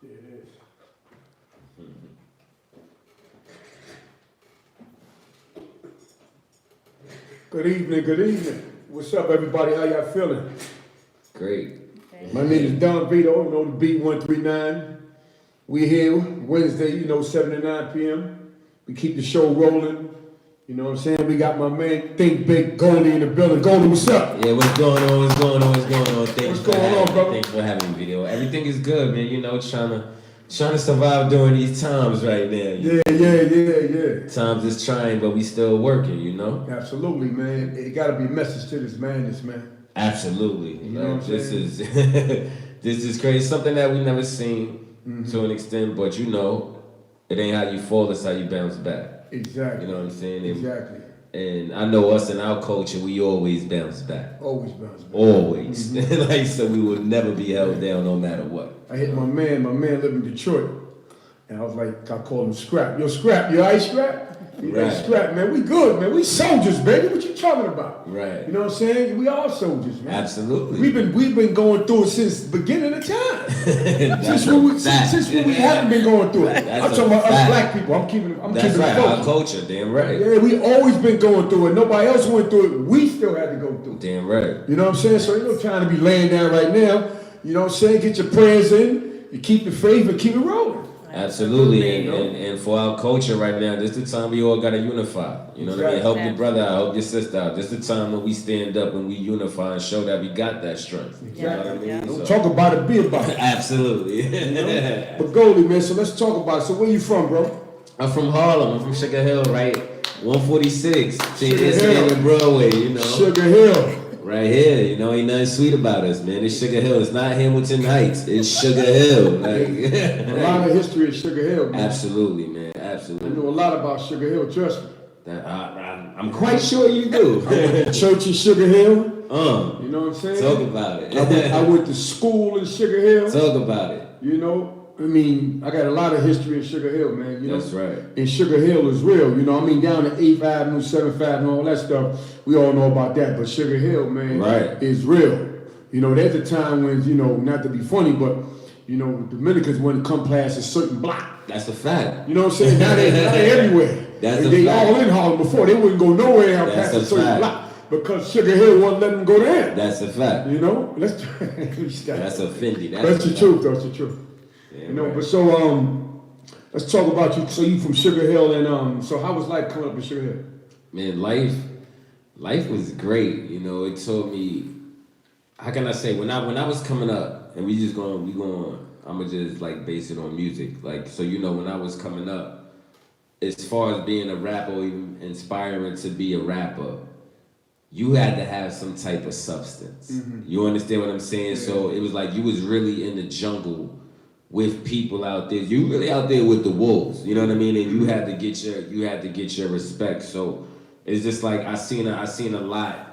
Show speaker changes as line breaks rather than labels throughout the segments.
There it is. Good evening, good evening. What's up, everybody? How y'all feeling?
Great.
My name is Don Vito, the Beat 139. We here Wednesday, 7 to 9 p.m. We keep the show rolling. You know what I'm saying? We got my man, Big Goldie in the building. Goldie, what's up?
Yeah, what's going on? What's going on? What's going on?
What's going on, brother?
Thanks for having me, video. Everything is good, man. Trying to survive during these times right now.
Yeah.
Times is trying, but we still working,
Absolutely, man. It got to be a message to this madness, man.
Absolutely.
You know what I'm
this
saying?
is this is crazy. Something that we never seen to an extent, but it ain't how you fall, it's how you bounce back.
Exactly.
You know what I'm saying?
Exactly.
And I know us in our culture, we always bounce back.
Always bounce back.
Always. So we will never be held down no matter what.
I hit my man lived in Detroit. And I was like, I called him Scrap. Yo, Scrap, you alright, Scrap? He
Right.
like, Scrap, man, we good, man. We soldiers, baby. What you talking about?
Right.
You know what I'm saying? We are soldiers, man.
Absolutely.
We've been going through it since the beginning of time. since when we haven't been going through it. I'm talking about us black people. I'm keeping
That's
it
right,
focused.
our culture, damn right.
Yeah, we always been going through it. Nobody else went through it. We still had to go through it.
Damn right.
You know what I'm saying? So ain't no time to be laying down right now. You know what I'm saying? Get your prayers in. You keep the faith and keep it rolling.
Absolutely, and for our culture right now, this is the time we all gotta unify. You know what I mean? Help your brother out, help your sister out. This is the time when we stand up and we unify and show that we got that strength.
Exactly.
You know what I mean?
Don't talk about it, be about it.
Absolutely.
But Goldie, man, so let's talk about it. So where you from, bro?
I'm from Harlem. I'm from Sugar Hill, right? 146.
Sugar
It's
Hill.
in Broadway,
Sugar Hill.
Right here, ain't nothing sweet about us, man. It's Sugar Hill. It's not Hamilton Heights. It's Sugar Hill.
A lot of history of Sugar Hill, man.
Absolutely, man.
I
Absolutely.
know a lot about Sugar Hill, trust me.
I'm quite sure you do.
I went to church in Sugar Hill.
You
know what I'm saying?
Talk about it.
I went to school in Sugar Hill.
Talk about it.
I got a lot of history in Sugar Hill, man.
That's right.
And Sugar Hill is real, down to 8th Avenue, 7th Avenue, all that stuff. We all know about that. But Sugar Hill, man, is real. There's a time when, not to be funny, but, Dominicans wouldn't come past a certain block.
That's a fact.
You know what I'm saying? Now they everywhere.
They
all in Harlem before. They wouldn't go nowhere out past a certain block. Because Sugar Hill wouldn't let them go there.
That's a fact.
That's
offending.
That's the truth. That's the truth. But so let's talk about you. So you from Sugar Hill, and so how was life coming up in Sugar Hill?
Man, life was great. It taught me. How can I say? When I was coming up, and I'ma just base it on music. When I was coming up, as far as being a rapper, or even inspiring to be a rapper, you had to have some type of substance. You understand what I'm saying? Yeah. So it was like you was really in the jungle with people out there. You really out there with the wolves. You know what I mean? And you had to get your respect. So it's just like I seen a lot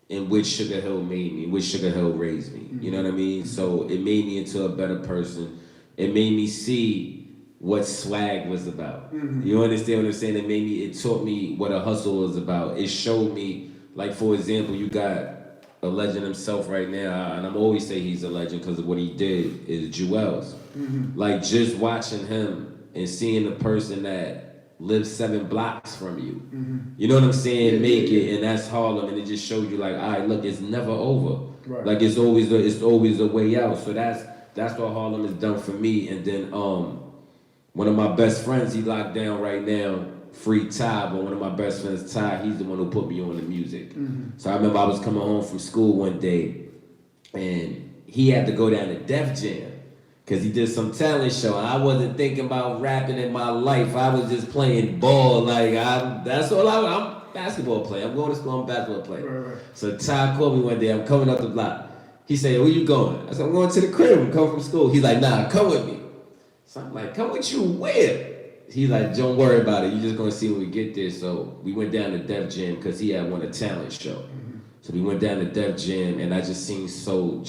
in which Sugar Hill made me, in which Sugar Hill raised me. You know what I mean? So it made me into a better person. It made me see what swag was about. You understand what I'm saying? It taught me what a hustle was about. It showed me, for example, you got a legend himself right now, and I'm always say he's a legend because of what he did, is Juelz. Just watching him and seeing the person that lives 7 blocks from you. You know what I'm saying? Make it, and that's Harlem, and it just showed you all right, look, it's never over. Right. It's always a way out. So that's what Harlem has done for me. And then one of my best friends, he locked down right now, free Ty, but one of my best friends, Ty, he's the one who put me on the music. So I remember I was coming home from school one day, and he had to go down to Def Jam, because he did some talent show. I wasn't thinking about rapping in my life. I was just playing ball. I'm a basketball player. I'm going to school, I'm a basketball player. Right. So Ty called me one day, I'm coming up the block. He said, where you going? I said, I'm going to the crib, I'm coming from school. He's like, nah, come with me. So I'm like, come with you where? He's like, don't worry about it. You're just going to see when we get there. So we went down to Def Jam because he had won a talent show. So we went down to Def Jam, and I just seen so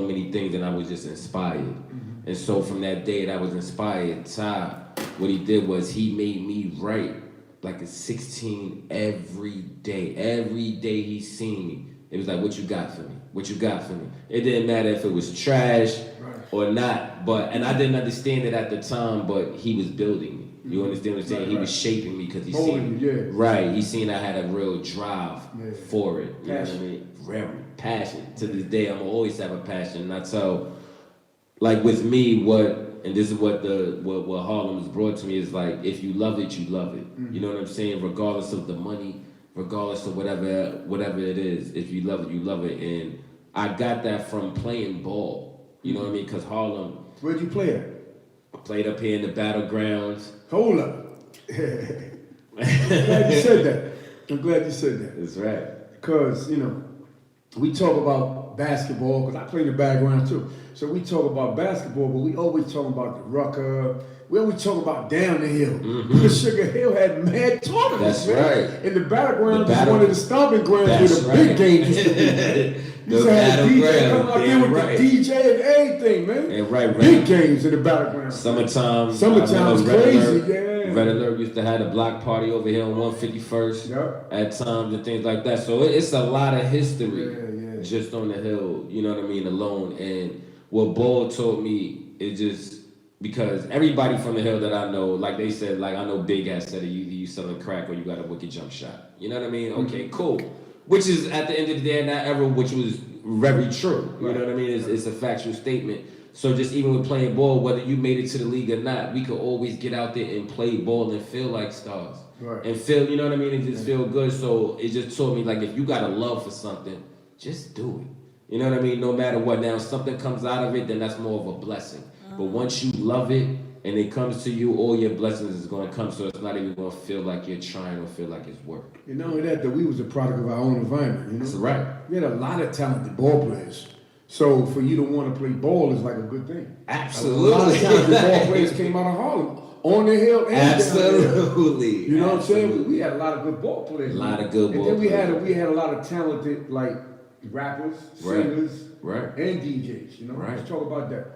many things, and I was just inspired. And so from that day that I was inspired, Ty, what he did was he made me write like a 16 every day. Every day he seen me, it was like, what you got for me? What you got for me? It didn't matter if it was trash. or not. But and I didn't understand it at the time, but he was building me. You understand what I'm saying? He was shaping me because he seen he seen I had a real drive for it. You know what I mean? Real passion. To this day, I'm always have a passion. And I tell, like with me, and this is what Harlem has brought to me is like, if you love it, you love it. You know what I'm saying? Regardless of the money, regardless of whatever it is, if you love it, you love it. And I got that from playing ball. You know what I mean? Because Harlem.
Where'd you play at?
I played up here in the Battlegrounds.
Hold up. I'm glad you said that.
That's right.
Because, you know, we talk about basketball, because I play in the background too. So we talk about basketball, but we always talk about the rucker. We always talk about down the hill. Because Sugar Hill had mad tournaments.
That's right.
And the battleground was one of the stomping grounds where the big games used to be. You used to have DJ come out there with the DJ and everything, man.
And
big games in the battleground.
Summertime
was crazy,
Red Alert used to have a block party over here on 151st at times and things like that. So it's a lot of history just on the hill, you know what I mean, alone. And what Ball taught me is just because everybody from the hill that I know, like they said, like I know Big Ass said, you selling crack or you got a wicked jump shot. You know what I mean? Okay, cool. Which is at the end of the day in that era, which was very true. You know what I mean? It's a factual statement. So just even with playing ball, whether you made it to the league or not, we could always get out there and play ball and feel like stars. And feel, you know what I mean? And just feel good. So it just taught me, like, if you got a love for something, just do it. You know what I mean? No matter what. Now, if something comes out of it, then that's more of a blessing. But once you love it and it comes to you, all your blessings is going to come. So it's not even going to feel like you're trying or feel like it's work.
You know, that we was a product of our own environment. You know?
That's right.
We had a lot of talented ball players. So for you to want to play ball is like a good thing.
Absolutely.
A lot of talented ball players came out of Harlem. On the hill and
absolutely.
Down the hill. You know what I'm saying? We had a lot of good ball players.
A lot of good ball
players.
And
then we had a lot of talented, like, rappers, singers, and DJs. You know? Let's talk about that.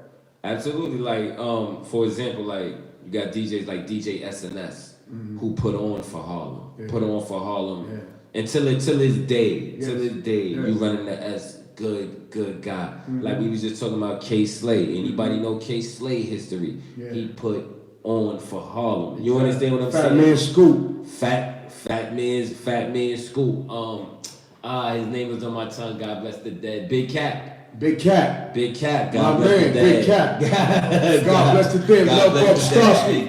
Absolutely. Like, for example, like, you got DJs like DJ SNS who put on for Harlem. Put on for Harlem. Until his day. You running the S. Good guy. Like we was just talking about K Slay. Anybody know K Slay history? He put on for Harlem. You understand what I'm saying?
Fat Man Scoop.
Fat man Scoop. His name was on my tongue. God bless the dead. Big Cat. God bless the dead.
Big Cat. God bless the dead. Love Buck Starsky.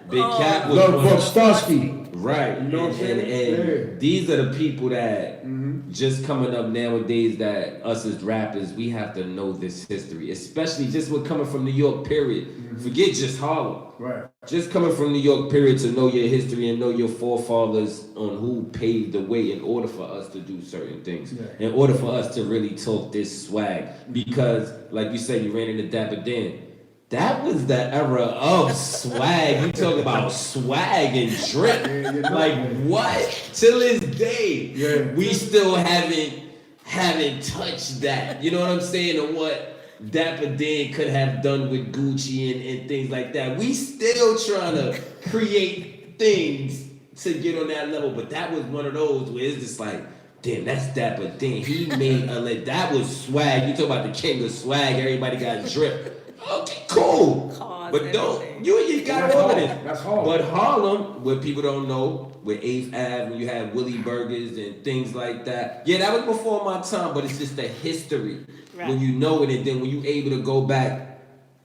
Big Cat was
Love Buck Starsky.
Right.
You know what I'm saying?
And these are the people that just coming up nowadays that us as rappers, we have to know this history, especially just with coming from New York, period. Forget just Harlem.
Right.
Just coming from New York, period, to know your history and know your forefathers on who paved the way in order for us to do certain things. In order for us to really talk this swag. Because, like you said, you ran into Dapper Dan. That was the era of swag. You talk about swag and drip. Like what? Till this day, we still haven't touched that. You know what I'm saying? Or what Dapper Dan could have done with Gucci and things like that. We still trying to create things to get on that level. But that was one of those where it's just like, damn, that's Dapper Dan. He made that was swag. You talk about the king of swag. Everybody got drip. Okay, cool. But don't you got all of it.
That's hard.
But Harlem, what people don't know, with 8th Ave, when you had Willie Burgers and things like that. Yeah, that was before my time, but it's just the history. When you know it, and then when you able to go back,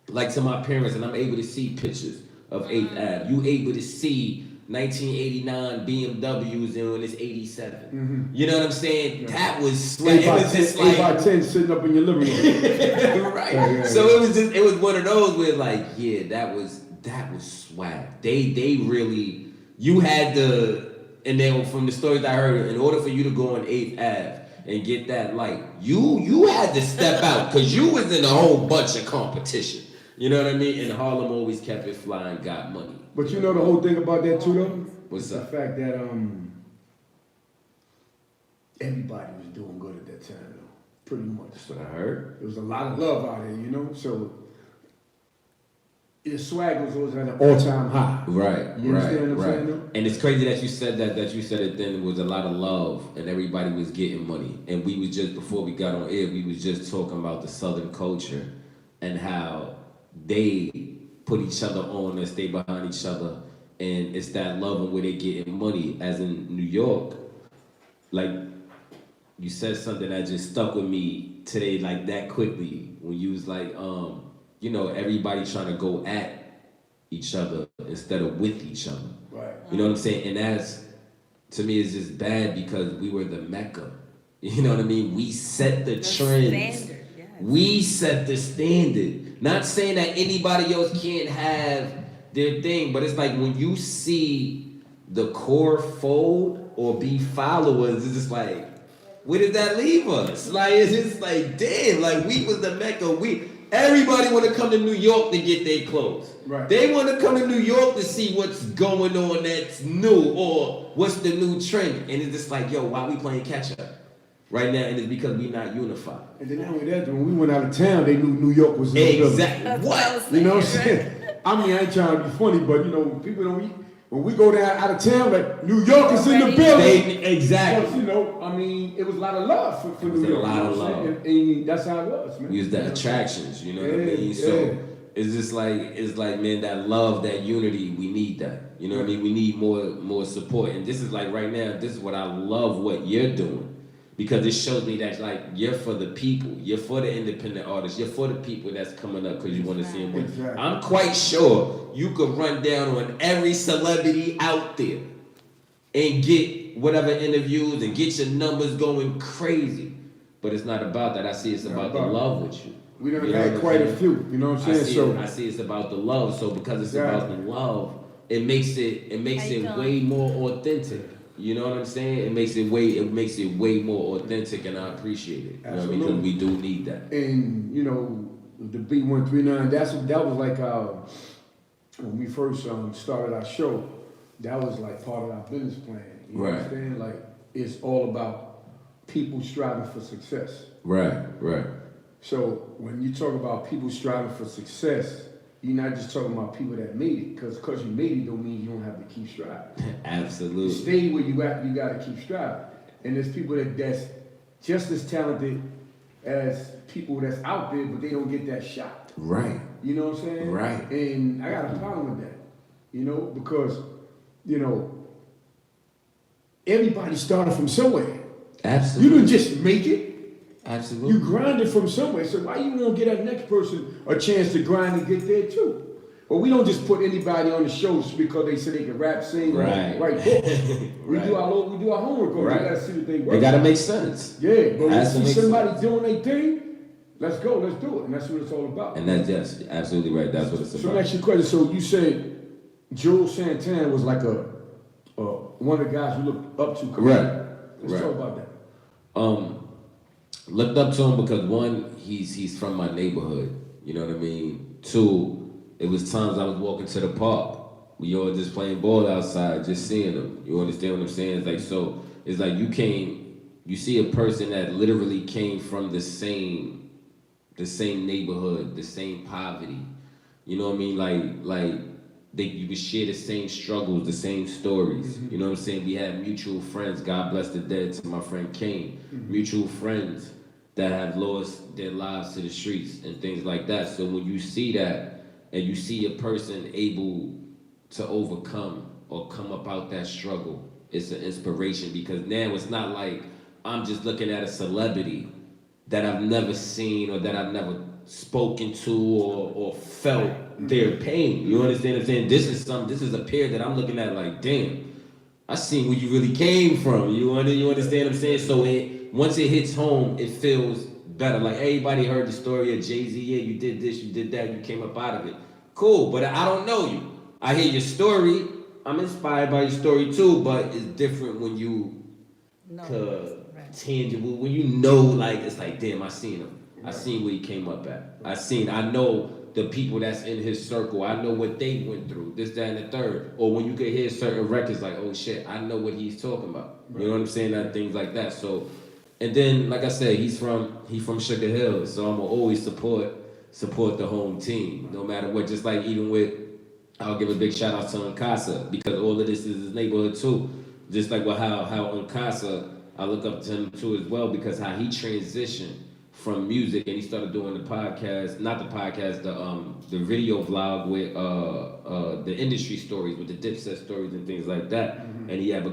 like to my parents, and I'm able to see pictures of 8th Ave. You able to see 1989 BMWs and when it's 87. You know what I'm saying? That was swag. It was just like
8x10 sitting up in your living room.
Right. So it was one of those where like, yeah, that was swag. They really, you had to, and then from the stories I heard, in order for you to go on 8th Ave and get that light, you had to step out because you was in a whole bunch of competition. You know what I mean? And Harlem always kept it fly and got money.
But you know the whole thing about that too, though?
What's up?
The fact that everybody was doing good at that time, though. Pretty much.
That's what I heard.
There was a lot of love out there, you know? So your swag was always at an all-time high.
Right,
you understand what I'm saying, though?
And it's crazy that you said that you said it then. There was a lot of love and everybody was getting money. And we was just, before we got on air, we was just talking about the Southern culture and how they put each other on and stay behind each other. And it's that love and where they getting money. As in New York, like you said something that just stuck with me today, like that quickly, when you was like, you know, everybody trying to go at each other instead of with each other.
Right.
You know what I'm saying? And that's, to me, it's just bad because we were the Mecca. You know what I mean? We set the trends.
Standard, yes.
We set the standard. Not saying that anybody else can't have their thing, but it's like when you see the core fold or be followers, it's just like, where did that leave us? Like, it's just like, damn, like we was the Mecca. Everybody want to come to New York to get their clothes.
Right.
They want to come to New York to see what's going on that's new or what's the new trend. And it's just like, yo, why we playing catch up right now? And it's because we not unified.
And then not only that, when we went out of town, they knew New York was in the building.
Exactly. What?
You know what I'm saying? I mean, I ain't trying to be funny, but you know, people don't. When we go down out of town, like New York is in the building.
Exactly.
Because, you know, I mean, it was a lot of love for New York.
A lot of love.
And that's how it was, man.
We was the attractions, you know what I mean? So it's just like, man, that love, that unity, we need that. You know what I mean? We need more support. And this is like right now, this is what I love what you're doing. Because it shows me that like you're for the people, you're for the independent artists, you're for the people that's coming up because you want to see them win.
Exactly.
I'm quite sure you could run down on every celebrity out there and get whatever interviews and get your numbers going crazy. But it's not about that. I see it's about the love with you.
We done had quite a few, you know what I'm saying?
I see it's about the love. So because it's about the love, it makes it way more authentic. You know what I'm saying? It makes it way more authentic, and I appreciate it. You know what I mean? Because we do need that.
And you know, the B139, that was like when we first started our show. That was like part of our business plan. You understand? Like it's all about people striving for success.
Right.
So when you talk about people striving for success, you're not just talking about people that made it, because you made it don't mean you don't have to keep striving.
Absolutely.
To stay where you at, you got to keep striving. And there's people that's just as talented as people that's out there, but they don't get that shot.
Right.
You know what I'm saying?
Right.
And I got a problem with that, you know, because, you know, everybody started from somewhere.
Absolutely.
You didn't just make it.
Absolutely.
You grinded from somewhere, so why you won't get that next person a chance to grind and get there too? But we don't just put anybody on the show just because they say they can rap, sing, write books. We do our homework. We gotta see what they work.
It gotta make sense.
Yeah, but when you see somebody
sense.
doing their thing, let's go, let's do it, and that's what it's all about.
And that's just absolutely right. That's what it's about.
So let me ask you a question. So you said Juelz Santana was like one of the guys you looked up to.
Correct.
Let's talk about that.
Looked up to him because one, he's from my neighborhood. You know what I mean? Two, it was times I was walking to the park. We all just playing ball outside, just seeing him. You understand what I'm saying? It's like, so it's like you see a person that literally came from the same neighborhood, the same poverty. You know what I mean? Like you could share the same struggles, the same stories. Mm-hmm. You know what I'm saying? We had mutual friends. God bless the dead to my friend Kane. Mm-hmm. Mutual friends that have lost their lives to the streets and things like that. So when you see that and you see a person able to overcome or come up out that struggle, it's an inspiration, because now it's not like I'm just looking at a celebrity that I've never seen or that I've never spoken to or felt their pain. You understand what I'm saying? This is a pair that I'm looking at like, damn, I seen where you really came from. You understand what I'm saying? So once it hits home, it feels better. Like everybody heard the story of Jay-Z. Yeah, you did this, you did that, you came up out of it. Cool, but I don't know you. I hear your story. I'm inspired by your story too, but it's different when you tangible, when you know, like, it's like, damn, I seen him. I seen where he came up at. I know the people that's in his circle. I know what they went through, this, that, and the third. Or when you could hear certain records, like, oh shit, I know what he's talking about. You know what I'm saying? That things like that. So, and then, like I said, he's from Sugar Hill, so I'm gonna always support the home team, no matter what. Just like even with, I'll give a big shout out to Uncasa, because all of this is his neighborhood too. Just like how Uncasa, I look up to him too as well, because how he transitioned from music, and he started doing the podcast, not the podcast, the video vlog with the industry stories, with the Dipset stories and things like that. And he had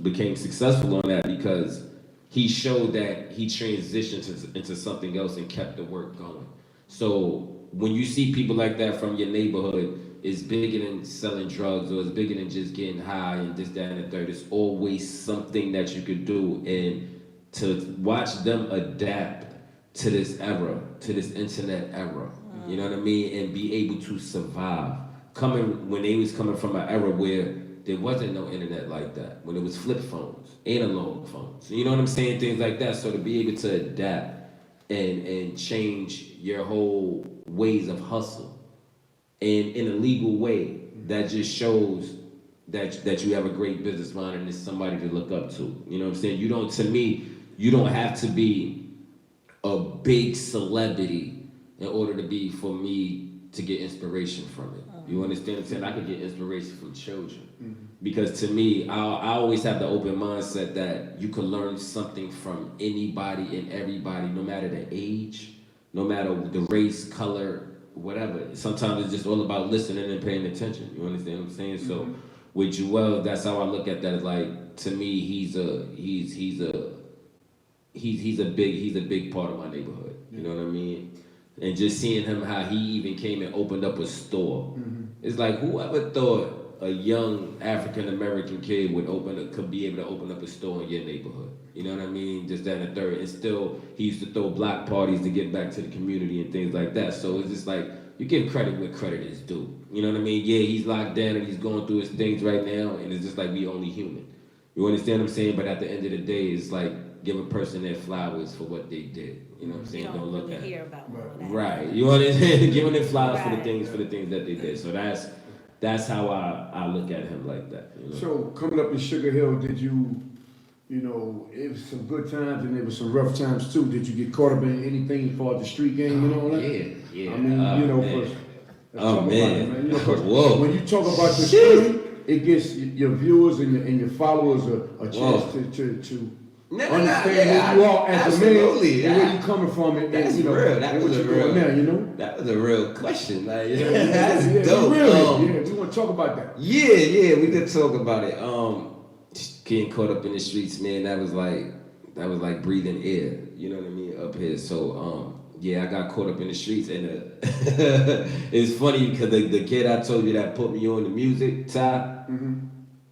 became successful on that because he showed that he transitioned into something else and kept the work going. So when you see people like that from your neighborhood, it's bigger than selling drugs, or it's bigger than just getting high and this, that, and the third. It's always something that you could do. And to watch them adapt to this era, to this internet era, you know what I mean? And be able to survive. When they was coming from an era where there wasn't no internet like that, when it was flip phones, analog phones, you know what I'm saying? Things like that. So to be able to adapt and change your whole ways of hustle and in a legal way, that just shows that you have a great business mind and it's somebody to look up to. You know what I'm saying? To me, you don't have to be a big celebrity in order for me to get inspiration from it. You understand what I'm saying? I could get inspiration from children. Because to me, I always have the open mindset that you can learn something from anybody and everybody, no matter the age, no matter the race, color, whatever. Sometimes it's just all about listening and paying attention. You understand what I'm saying? So with Juelz, that's how I look at that. Like, to me, he's a big part of my neighborhood. You know what I mean? And just seeing him, how he even came and opened up a store. It's like, whoever thought a young African American kid could be able to open up a store in your neighborhood? You know what I mean? Just that and the third. And still, he used to throw block parties to get back to the community and things like that. So it's just like, you give credit where credit is due. You know what I mean? Yeah, he's locked down and he's going through his things right now, and it's just like, we only human. You understand what I'm saying? But at the end of the day, it's like, give a person their flowers for what they did. You know what I'm saying?
You don't really hear about all that.
Right. You understand? Giving them flowers for the things that they did. So that's how I look at him like that. You know?
So coming up in Sugar Hill, did you it was some good times and there was some rough times too. Did you get caught up in anything as far as the street game and all that?
Yeah.
I mean,
Oh man.
Whoa. When you talk about the street, it gives your viewers and your followers a chance to understand who you are as a man and where you coming from. And
that's real. That was a real. That was a real question. Like, that's dope.
We want to talk about that.
Yeah, we could talk about it. Getting caught up in the streets, man. That was like breathing air. You know what I mean? Up here. So I got caught up in the streets, and it's funny because the kid I told you that put me on the music, Ty.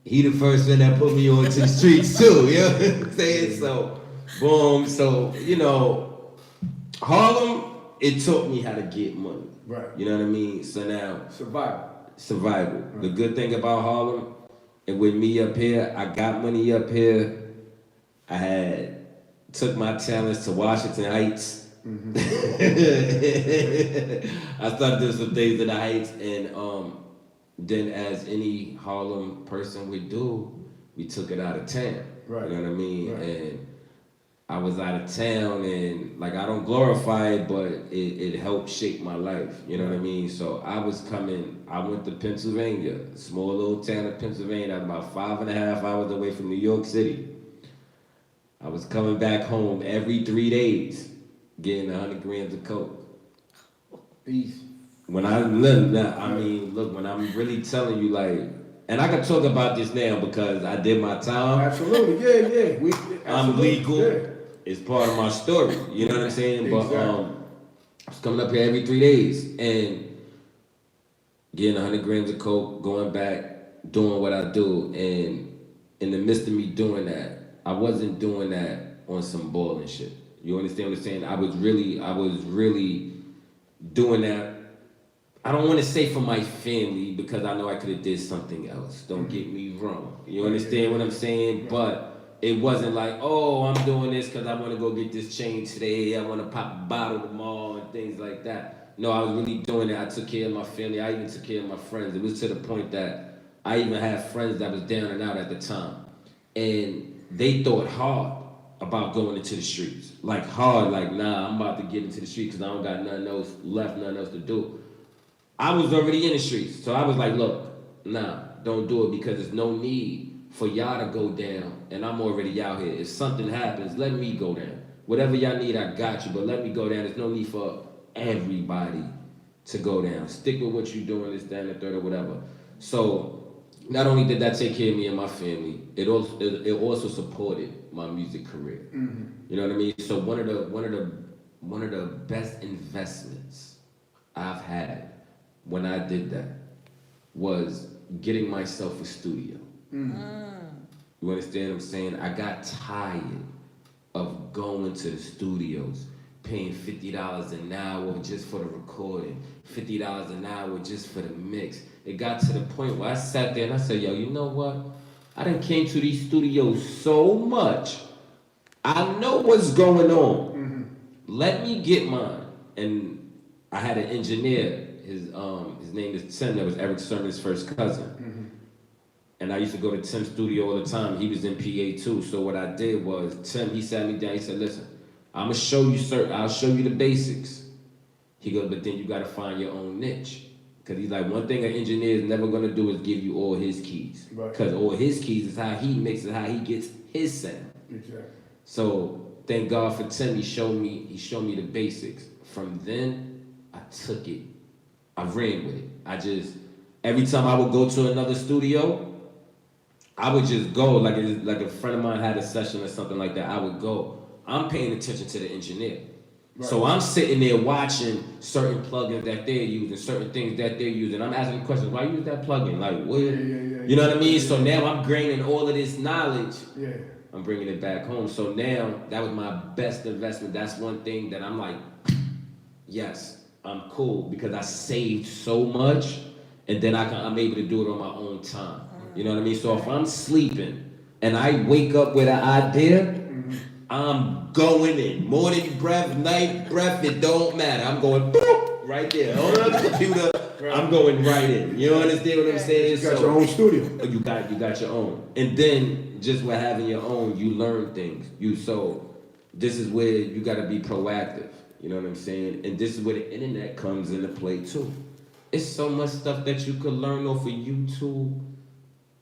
He the first one that put me on to the streets too, you know what I'm saying? So, boom, Harlem, it taught me how to get money.
Right.
You know what I mean? So now, survival.
Right.
The good thing about Harlem, and with me up here, I got money up here. I took my talents to Washington Heights. I started doing some things in the Heights, and then as any Harlem person would do, we took it out of town.
Right.
You know what I mean?
Right.
And I was out of town, and like, I don't glorify it, but it helped shape my life. You know what I mean? So I went to Pennsylvania, small little town of Pennsylvania, about 5.5 hours away from New York City. I was coming back home every 3 days, getting 100 grams of coke.
Peace.
When I'm really telling you, like, and I can talk about this now because I did my time.
Absolutely, yeah.
I'm legal.
Yeah.
It's part of my story. You know what I'm saying?
Exactly.
But I was coming up here every 3 days and getting 100 grams of coke, going back, doing what I do, and in the midst of me doing that, I wasn't doing that on some balling shit. You understand what I'm saying? I was really doing that. I don't want to say for my family because I know I could have did something else. Don't get me wrong. You understand what I'm saying? But it wasn't like, oh, I'm doing this because I want to go get this chain today. I want to pop a bottle tomorrow and things like that. No, I was really doing it. I took care of my family. I even took care of my friends. It was to the point that I even had friends that was down and out at the time. And they thought hard about going into the streets. Like hard, like, nah, I'm about to get into the streets because I don't got nothing else to do. I was already in the streets. So I was like, look, nah, don't do it because there's no need for y'all to go down and I'm already out here. If something happens, let me go down. Whatever y'all need, I got you. But let me go down. There's no need for everybody to go down. Stick with what you're doing, this, that, and the third, or whatever. So not only did that take care of me and my family, it also supported my music career. Mm-hmm. You know what I mean? So one of the best investments I've had when I did that was getting myself a studio. Mm-hmm. You understand what I'm saying? I got tired of going to the studios, paying $50 an hour just for the recording, $50 an hour just for the mix. It got to the point where I sat there and I said, yo, you know what? I done came to these studios so much. I know what's going on. Mm-hmm. Let me get mine. And I had an engineer, his name is Tim, that was Eric Sermon's first cousin. Mm-hmm. And I used to go to Tim's studio all the time. He was in PA too. So what I did was, Tim, he sat me down, he said, listen, I'll show you the basics. He goes, but then you gotta find your own niche. Cause he's like, one thing an engineer is never gonna do is give you all his keys. Right. Cause all his keys is how he mixes, how he gets his sound. Exactly. So thank God for Tim, he showed me the basics. From then, I took it. I ran with it. Every time I would go to another studio, I would just go, like a friend of mine had a session or something like that, I would go. I'm paying attention to the engineer. Right. So I'm sitting there watching certain plugins that they're using, certain things that they're using. I'm asking questions, why use that plugin? Like, what? You know what I mean? Yeah. So now I'm gaining all of this knowledge. Yeah. I'm bringing it back home. So now, that was my best investment. That's one thing that I'm like, yes, I'm cool, because I saved so much, and then I'm able to do it on my own time. You know what I mean? So if I'm sleeping and I wake up with an idea, I'm going in. Morning breath, night breath, it don't matter. I'm going boop, right there. On the computer, I'm going right in. You understand what I'm saying?
You got your own studio.
You got your own. And then just with having your own, you learn things. So this is where you got to be proactive. You know what I'm saying? And this is where the internet comes into play too. It's so much stuff that you could learn off of YouTube.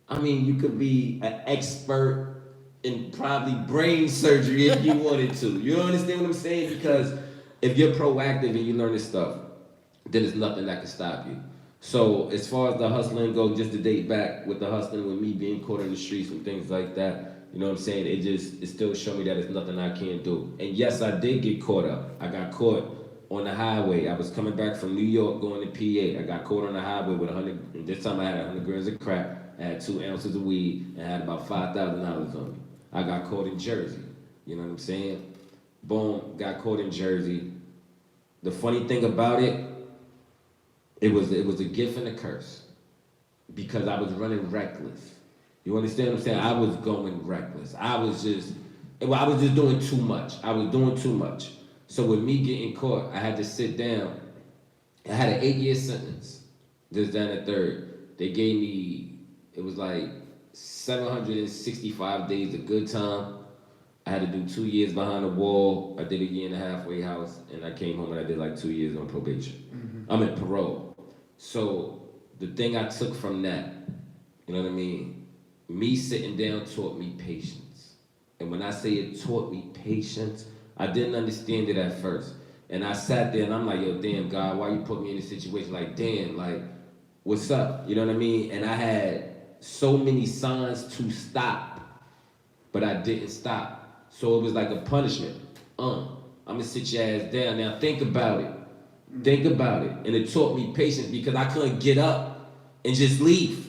I mean, you could be an expert in probably brain surgery if you wanted to. You understand what I'm saying? Because if you're proactive and you learn this stuff, then there's nothing that can stop you. So as far as the hustling goes, just to date back with the hustling, with me being caught in the streets and things like that, you know what I'm saying? It still showed me that it's nothing I can't do. And yes, I did get caught up. I got caught on the highway. I was coming back from New York going to PA. I got caught on the highway with 100, and this time I had 100 grams of crack. I had 2 ounces of weed and I had about $5,000 on me. I got caught in Jersey. You know what I'm saying? Boom, got caught in Jersey. The funny thing about it was a gift and a curse, because I was running reckless. You understand what I'm saying? I was going reckless. I was just doing too much. I was doing too much. So with me getting caught, I had to sit down. I had an 8-year sentence. This, that, and the third. They gave me, it was like 765 days of good time. I had to do 2 years behind the wall. I did a year in a halfway house, and I came home and I did like 2 years on probation. Mm-hmm. I'm in parole. So the thing I took from that, you know what I mean? Me sitting down taught me patience. And when I say it taught me patience, I didn't understand it at first. And I sat there and I'm like, yo, damn, God, why you put me in this situation? Like, damn, like, what's up? You know what I mean? And I had so many signs to stop, but I didn't stop. So it was like a punishment. I'm gonna sit your ass down. Now think about it. Think about it. And it taught me patience, because I couldn't get up and just leave.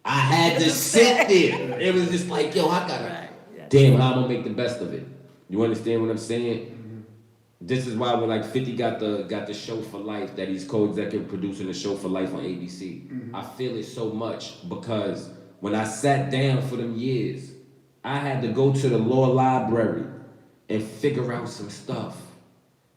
I had to sit there. It was just like, yo, I gotta, damn, how I'm gonna make the best of it. You understand what I'm saying? Mm-hmm. This is why when like 50 got the show for life, that he's co-executive producing the show for life on ABC. Mm-hmm. I feel it so much, because when I sat down for them years, I had to go to the law library and figure out some stuff.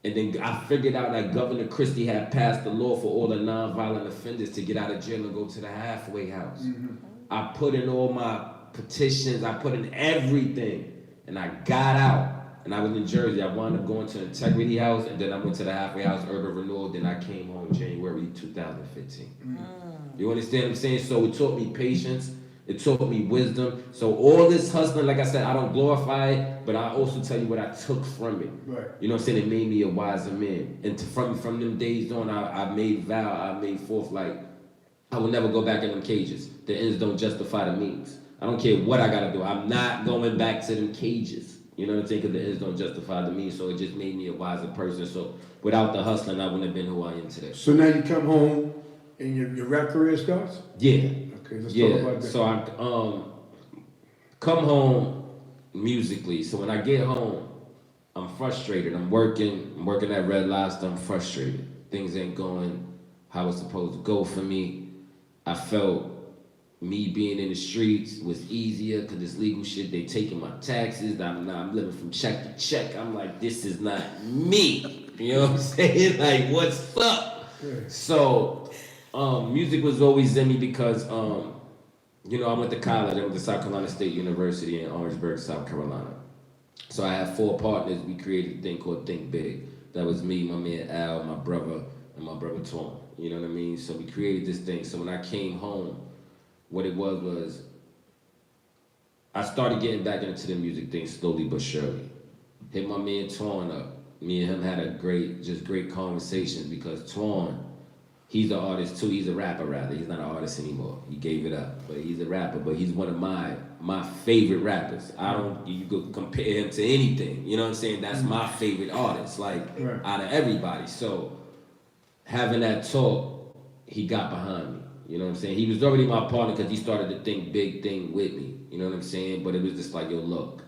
And then I figured out that Governor Christie had passed the law for all the nonviolent offenders to get out of jail and go to the halfway house. Mm-hmm. I put in all my petitions, I put in everything, and I got out. And I was in Jersey. I wound up going to Integrity House, and then I went to the halfway house, Urban Renewal, then I came home January 2015. Mm-hmm. You understand what I'm saying? So it taught me patience. It taught me wisdom. So all this hustling, like I said, I don't glorify it, but I also tell you what I took from it.
Right.
You know what I'm saying? It made me a wiser man. And from them days on, I made forth like, I will never go back in them cages. The ends don't justify the means. I don't care what I gotta do. I'm not going back to them cages. You know what I'm saying? Because the ends don't justify the means. So it just made me a wiser person. So without the hustling, I wouldn't have been who I am today.
So now you come home and your rap career starts?
Yeah.
Okay, let's talk about that.
So I come home musically. So when I get home, I'm frustrated. I'm working at Red Lobster. I'm frustrated. Things ain't going how it's supposed to go for me. I felt me being in the streets was easier because it's legal shit. They taking my taxes. I'm living from check to check. I'm like, this is not me. You know what I'm saying? Like, what's up? Yeah. So, music was always in me because, you know, I went to college. I went to South Carolina State University in Orangeburg, South Carolina. So I had 4 partners. We created a thing called Think Big. That was me, my man Al, my brother, and my brother Tom. You know what I mean? So we created this thing. So when I came home, what it was I started getting back into the music thing slowly but surely. Hit my man Twan up. Me and him had a great conversation because Twan, he's an artist too. He's a rapper rather. He's not an artist anymore. He gave it up, but he's a rapper. But he's one of my favorite rappers. You could compare him to anything. You know what I'm saying? That's my favorite artist, like out of everybody. So having that talk, he got behind me. You know what I'm saying? He was already my partner because he started the Think Big thing with me. You know what I'm saying? But it was just like, yo, look,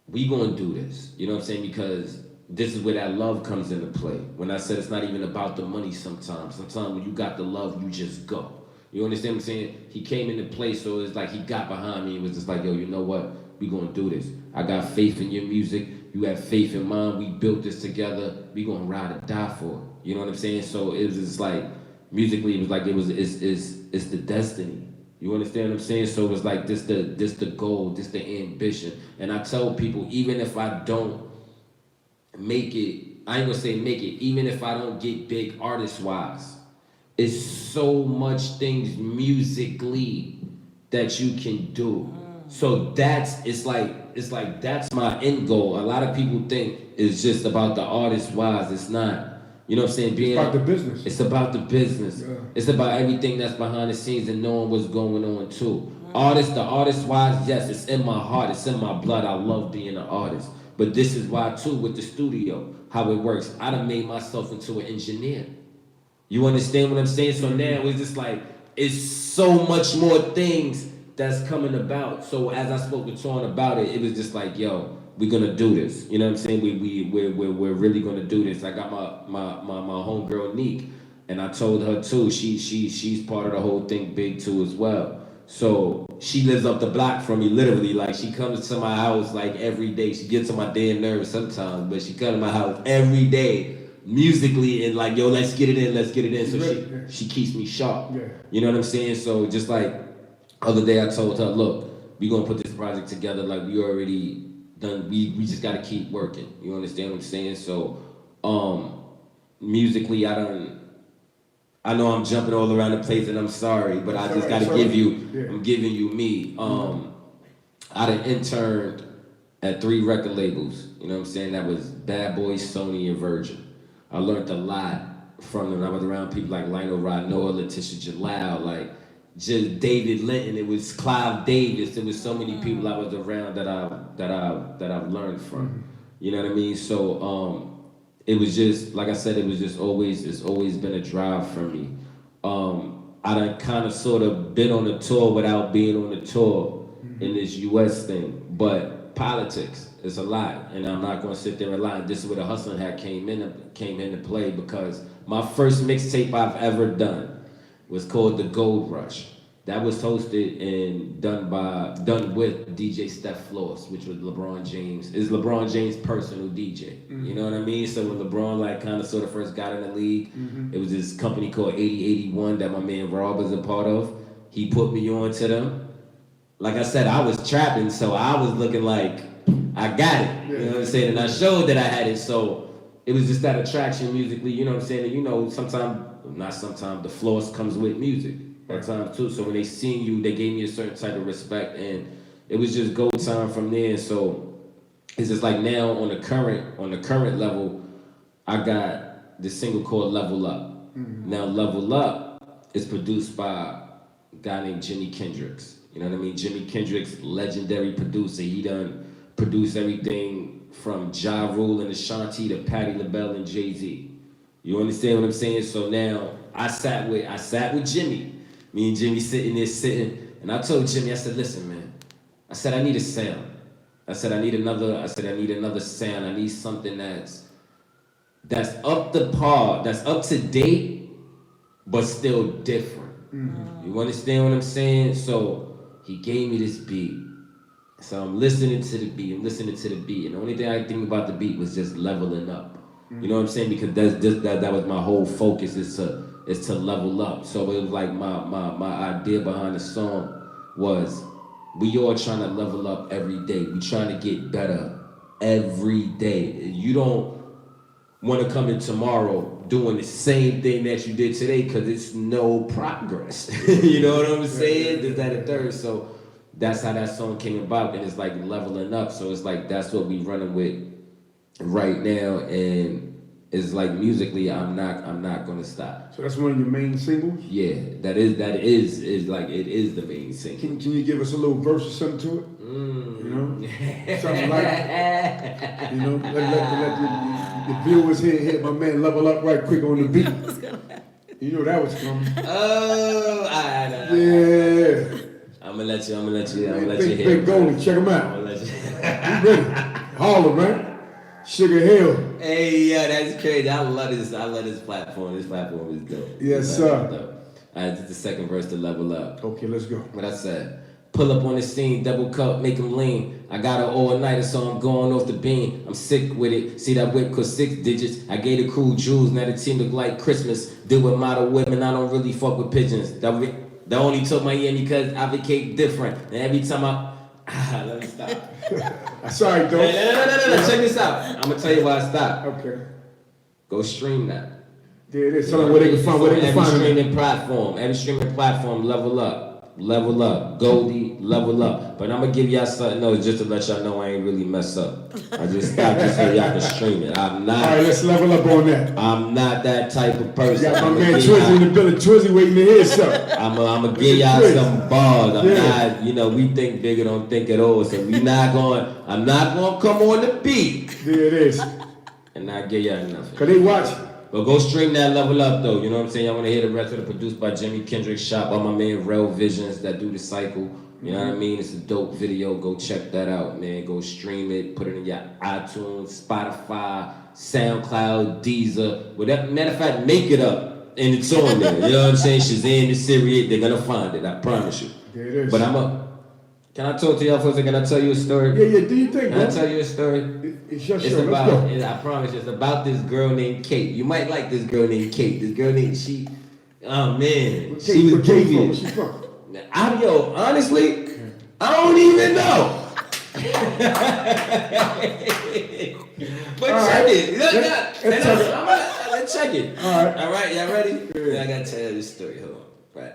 we gonna do this. You know what I'm saying? Because this is where that love comes into play. When I said it's not even about the money sometimes. Sometimes when you got the love, you just go. You understand what I'm saying? He came into play, so it's like he got behind me. It was just like, yo, you know what? We gonna do this. I got faith in your music. You have faith in mine. We built this together. We gonna ride or die for it. You know what I'm saying? So it was just like, musically, it was like it's the destiny. You understand what I'm saying? So it was like this the goal, this the ambition. And I tell people, even if I don't make it, I ain't gonna say make it, even if I don't get big artist-wise, it's so much things musically that you can do. So it's like that's my end goal. A lot of people think it's just about the artist-wise. It's not. You know what I'm saying?
It's about the business.
It's about the business. Yeah. It's about everything that's behind the scenes and knowing what's going on too. The artist-wise, yes, it's in my heart. It's in my blood. I love being an artist. But this is why too, with the studio, how it works. I done made myself into an engineer. You understand what I'm saying? So now it's just like, it's so much more things that's coming about. So as I spoke with Twan about it, it was just like, yo, we're gonna do this. You know what I'm saying? We're really gonna do this. I got my homegirl Neek, and I told her too. She's part of the whole Think Big too as well. So she lives up the block from me, literally. Like she comes to my house like every day. She gets on my damn nerves sometimes, but she comes to my house every day, musically, and like, yo, let's get it in. So she keeps me sharp. Yeah. You know what I'm saying? So just like other day, I told her, look, we gonna put this project together. Like we already done. We just gotta keep working. You understand what I'm saying? So musically, I know I'm jumping all around the place and I'm sorry, but I just gotta give you, I'm giving you me. I done interned at 3 record labels, you know what I'm saying? That was Bad Boy, Sony, and Virgin. I learned a lot from them. I was around people like Lionel Ranoa, Letitia Jalal, like just David Linton. It was Clive Davis. There was so many people I was around that I've learned from. You know what I mean? So it was just, like I said, it's always been a drive for me. I done kind of sort of been on the tour without being on the tour in this US thing. But politics is a lot, and I'm not gonna sit there and lie. This is where the hustling hat came into play, because my first mixtape I've ever done was called The Gold Rush. That was hosted and done with DJ Steph Floss, which was LeBron James. Is LeBron James' personal DJ. You know what I mean? So when LeBron like kind of sort of first got in the league, it was this company called 8081 that my man Rob was a part of. He put me on to them. Like I said, I was trapping, so I was looking like I got it. You know what I'm saying? And I showed that I had it. So it was just that attraction musically, you know what I'm saying? And you know, not sometimes, the Floss comes with music. at times too. So when they seen you, they gave me a certain type of respect, and it was just go time from there. So it's just like now on the current level, I got this single called Level Up. Now Level Up is produced by a guy named Jimi Hendrix. You know what I mean? Jimi Hendrix, legendary producer. He done produced everything from Ja Rule and Ashanti to Patti LaBelle and Jay-Z. You understand what I'm saying? So now I sat with Jimmy. Me and Jimmy sitting, and I told Jimmy, I said, listen, man. I said, I need a sound. I said, I need another sound. I need something that's up to par, that's up to date, but still different. You understand what I'm saying? So he gave me this beat. So I'm listening to the beat, and the only thing I think about the beat was just leveling up. You know what I'm saying? Because that was my whole focus, is to level up. So it was like my idea behind the song was, we all trying to level up every day. We trying to get better every day. You don't want to come in tomorrow doing the same thing that you did today, because it's no progress. You know what I'm saying? There's that a third. So that's how that song came about, and it's like leveling up. So it's like that's what we running with right now, and it's like musically, I'm not gonna stop.
So that's one of your main singles?
Yeah, that is like, it is the main single.
Can you give us a little verse or something to it? You know, something like that. You know, let the viewers hear my man level up right quick on the beat. You know that was coming.
Oh,
yeah.
I'm gonna let you hear.
Big Goldie, check him out.
I'm gonna let you.
You ready? Holler, man. Sugar Hill.
Hey, yeah, that's crazy. I love this platform. This platform is dope.
Yes, sir.
I did the second verse to level up.
Okay, let's go.
What I said. Pull up on the scene, double cup, make them lean. I got an all-nighter, so I'm going off the beam. I'm sick with it. See that whip cost 6 digits. I gave the crew jewels, now the team look like Christmas. Deal with model women, I don't really fuck with pigeons. That only took my ear because I became different. And every time let me stop.
Sorry, though.
No. Check this out. I'm gonna tell you why I stopped.
Okay.
Go stream that.
There it is. Tell them where they can find it.
Every streaming platform, level up. Goldie, level up. But I'm gonna give y'all something else just to let y'all know I ain't really mess up. I just stopped just so y'all can stream it. I'm not.
All right, let's level up on that.
I'm not that type of person.
Got my man Twizzy in the building. Twizzy waiting to hear something.
I'm gonna give y'all some bars. I'm not, we think bigger, don't think at all. So I'm not gonna come on the beat.
There it is.
And not give y'all nothing.
Cause they watch.
But go stream that level up though, you know what I'm saying? I want to hear the rest of it produced by Jimi Hendrix, shot by my man Rel Visions that do the cycle. You know what I mean? It's a dope video. Go check that out, man. Go stream it. Put it in your iTunes, Spotify, SoundCloud, Deezer. Whatever. Matter of fact, make it up and it's on there. You know what I'm saying? Shazam is serious. They're gonna find it. I promise you.
There it is.
But can I talk to y'all for a second? Can I tell you a story?
Yeah. Do you think?
Can I tell you a story?
It's your show.
It's about. I promise you, it's about this girl named Kate. You might like this girl named Kate. This girl named oh man, she was goofy.
Where's she from?
Honestly, I don't even know. But check it. Let's check it. All right, y'all ready? Yeah. I gotta tell you this story. Hold on. Right.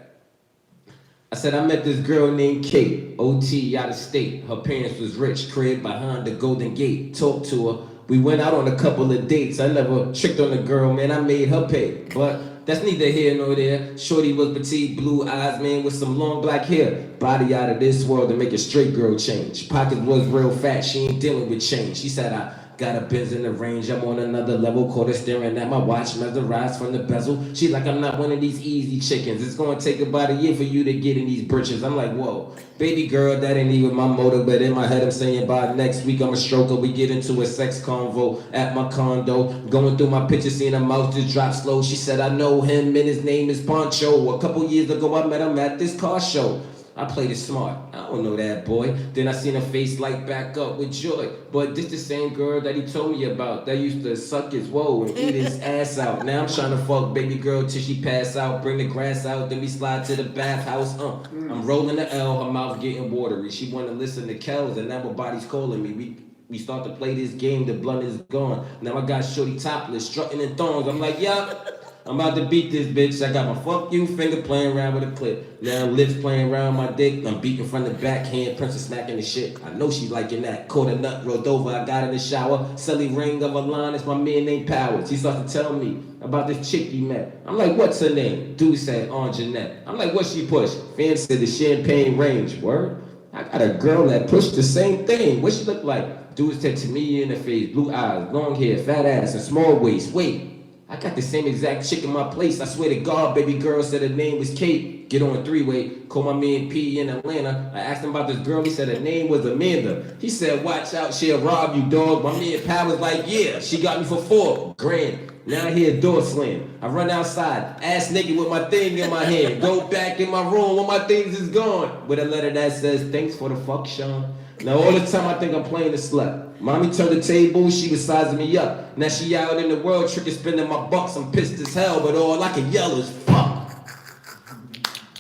I said I met this girl named Kate, OT out of state. Her parents was rich, crib behind the Golden Gate. Talked to her. We went out on a couple of dates. I never tricked on the girl, man. I made her pay. But that's neither here nor there. Shorty was petite, blue eyes, man, with some long black hair. Body out of this world to make a straight girl change. Pockets was real fat, she ain't dealing with change. She said I got a Benz in the range, I'm on another level. Caught her staring at my watch, mesmerized from the bezel. She like, I'm not one of these easy chickens. It's gonna take about a year for you to get in these britches. I'm like, whoa, baby girl, that ain't even my motive. But in my head, I'm saying by next week, I'm a stroker. We get into a sex convo at my condo. Going through my pictures, seeing her mouth just drop slow. She said, I know him and his name is Poncho. A couple years ago, I met him at this car show. I played it smart. I don't know that boy. Then I seen her face light back up with joy. But this the same girl that he told me about that used to suck his woe and eat his ass out. Now I'm trying to fuck baby girl till she pass out. Bring the grass out, then we slide to the bathhouse. I'm rolling the L, her mouth getting watery. She wanna listen to Kells and now my body's calling me. We start to play this game, the blunt is gone. Now I got shorty topless, strutting in thongs. I'm like, yup. I'm about to beat this bitch. I got my fuck you finger playing around with a clip. Now lips playing around my dick. I'm beating from the backhand, princess smacking the shit. I know she liking that. Caught a nut, rolled over, I got in the shower. Silly ring of a line, it's my man named Powers. He starts to tell me about this chick he met. I'm like, what's her name? Dude said, Aunt Jeanette. I'm like, what she push? Fan said the champagne range. Word? I got a girl that pushed the same thing. What she look like? Dude said to me in the face, blue eyes, long hair, fat ass, and small waist. Wait, I got the same exact chick in my place. I swear to God, baby girl said her name was Kate. Get on a three-way. Call my man P in Atlanta. I asked him about this girl. He said her name was Amanda. He said, watch out, she'll rob you, dog. My man Pat was like, yeah, she got me for $4 grand. Now I hear a door slam. I run outside, ass naked with my thing in my hand. Go back in my room when my things is gone. With a letter that says, thanks for the fuck, Sean. Now all the time I think I'm playing the slut. Mommy turned the table, she was sizing me up. Now she out in the world tricking, spending my bucks. I'm pissed as hell, but all I can yell is fuck.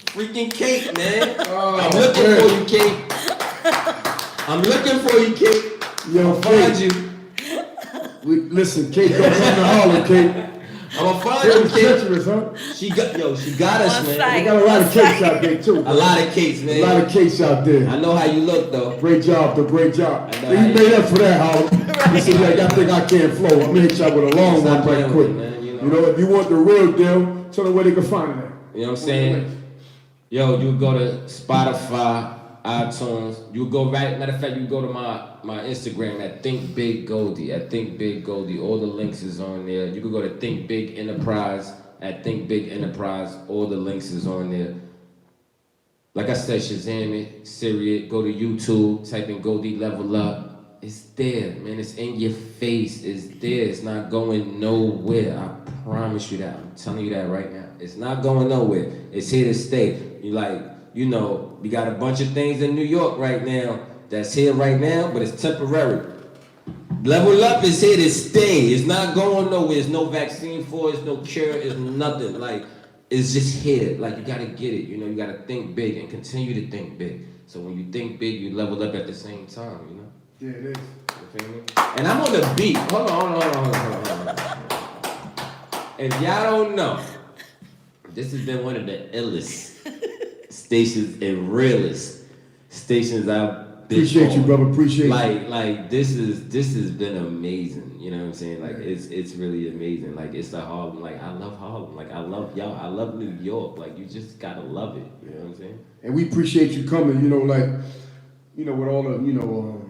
Freaking Kate, man. I'm looking for you, Kate. I'm looking for you, Kate.
Yo,
I'll find you.
Listen, Kate, don't run the holler, Kate.
I'm gonna find you, Kate.
Treacherous, huh?
She got us, man.
We got a lot of Kates out there, too.
A lot of Kates, man.
A lot of Kates out there.
I know how you look, though.
Great job, though. Great job.
I know
You made up for that, Howard. Listen, like, I think I can't flow. I'm gonna hit y'all with a long one right quick.
Man,
you know, if you want the real deal, tell them where they can find it at.
You know what I'm saying? Yo, you go to Spotify, iTunes. You go right. Matter of fact, you go to my Instagram at Think Big Goldie. At Think Big Goldie. All the links is on there. You can go to Think Big Enterprise at Think Big Enterprise. All the links is on there. Like I said, Shazam it, Siri it, go to YouTube, type in Goldie Level Up. It's there, man. It's in your face. It's there. It's not going nowhere. I promise you that. I'm telling you that right now. It's not going nowhere. It's here to stay. You like, you know, we got a bunch of things in New York right now that's here right now, but it's temporary. Level Up is here to stay. It's not going nowhere. There's no vaccine for it. There's no cure. It's nothing. Like, it's just here. Like, you gotta get it. You know, you gotta think big and continue to think big. So when you think big, you level up at the same time, you know?
Yeah, it is.
You feel me? And I'm on the beat. Hold on. If y'all don't know, this has been one of the illest stations and realest stations I've been
Appreciate
on.
you, brother. Appreciate you.
Like this has been amazing. You know what I'm saying? Like it's really amazing. Like it's the Harlem. Like I love Harlem. Like I love y'all. I love New York. Like you just gotta love it. You know what I'm saying?
And we appreciate you coming. You know, like, you know, with all the, you know,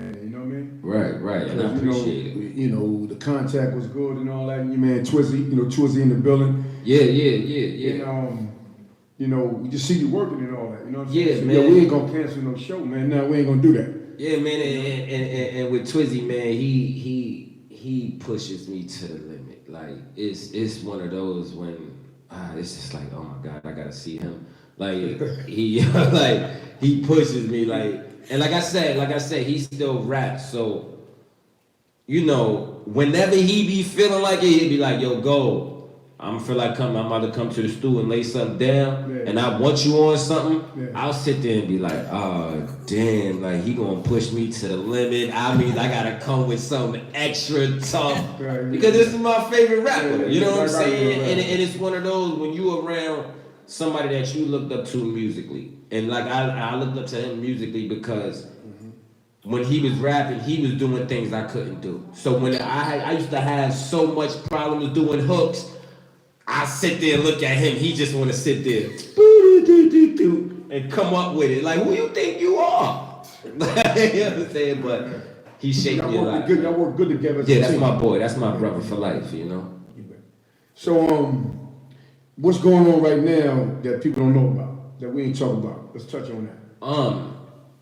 you know what I mean?
Right. And I appreciate it.
You know, the contact was good and all that. And your man Twizzy, you know, Twizzy in the building.
Yeah.
And, you know, we just see you working and all that. You know what I'm saying?
Yeah,
so,
man.
Yo, we ain't gonna cancel no show, man. Now we ain't gonna do that.
Yeah, man. And with Twizzy, man, he pushes me to the limit. Like it's one of those when it's just like, oh my God, I gotta see him. Like he pushes me like. And like I said, he still raps. So, you know, whenever he be feeling like it, he be like, yo, go. I'm about to come to the stool and lay something down. Yeah. And I want you on something. Yeah. I'll sit there and be like, oh, damn, like he gonna push me to the limit. I mean, I gotta come with something extra tough. Right, because this is my favorite rapper. You know what I'm saying? And it's one of those when you around somebody that you looked up to musically. And like I looked up to him musically because when he was rapping, he was doing things I couldn't do. So when I used to have so much problems doing hooks, I sit there and look at him. He just want to sit there and come up with it. Like, who you think you are? You know what I'm saying? But he shaped me a lot.
Y'all work good together.
Yeah, that's my boy. That's my brother for life, you know?
So, what's going on right now that people don't know about, that we ain't talking about? Let's touch on that.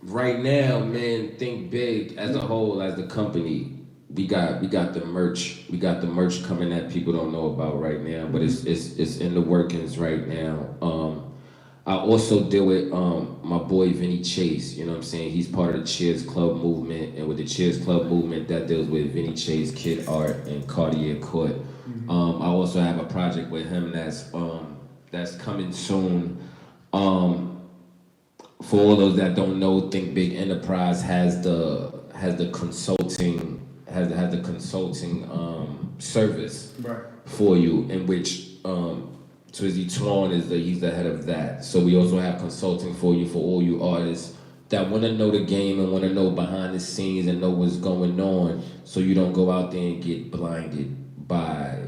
Right now, man, Think Big as a whole, as the company, we got the merch. We got the merch coming that people don't know about right now, but it's in the workings right now. I also deal with my boy Vinny Chase, you know what I'm saying? He's part of the Cheers Club movement, and with the Cheers Club movement, that deals with Vinny Chase, Kid Art, and Cartier Court. I also have a project with him that's coming soon. For all those that don't know, Think Big Enterprise has the consulting has a consulting service
Right.
for you, in which Twizzy Twan he's the head of that. So we also have consulting for you for all you artists that want to know the game and want to know behind the scenes and know what's going on, so you don't go out there and get blinded by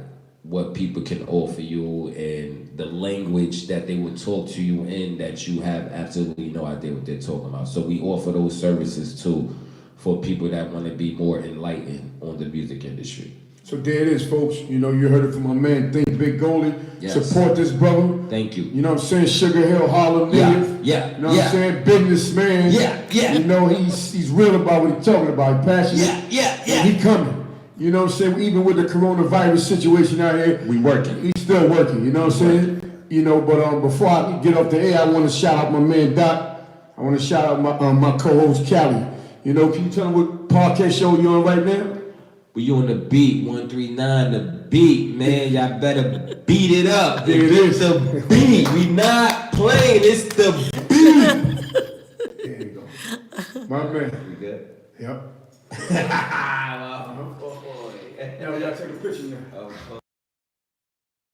what people can offer you and the language that they would talk to you in that you have absolutely no idea what they're talking about. So we offer those services too for people that want to be more enlightened on the music industry.
So there it is, folks. You know, you heard it from my man, Big Goldie.
Yes.
Support this brother.
Thank you.
You know what I'm saying? Sugar Hill, Harlem native.
Yeah.
You know what I'm saying? Businessman.
Yeah.
You know, he's real about what he's talking about. He's passionate.
Yeah.
And he coming. You know what I'm saying? Even with the coronavirus situation out here,
We working.
he's still working. You know what I'm saying? You know, but before I get off the air, I want to shout out my man Doc. I want to shout out my co-host Callie. You know, can you tell me what podcast show you on right now?
We on the beat, 139 the beat, man. Y'all better beat it up.
There it is.
The beat. We not playing. It's the beat.
There you go. My man.
We good?
Yep.
Oh, boy.
Now we gotta take a picture now.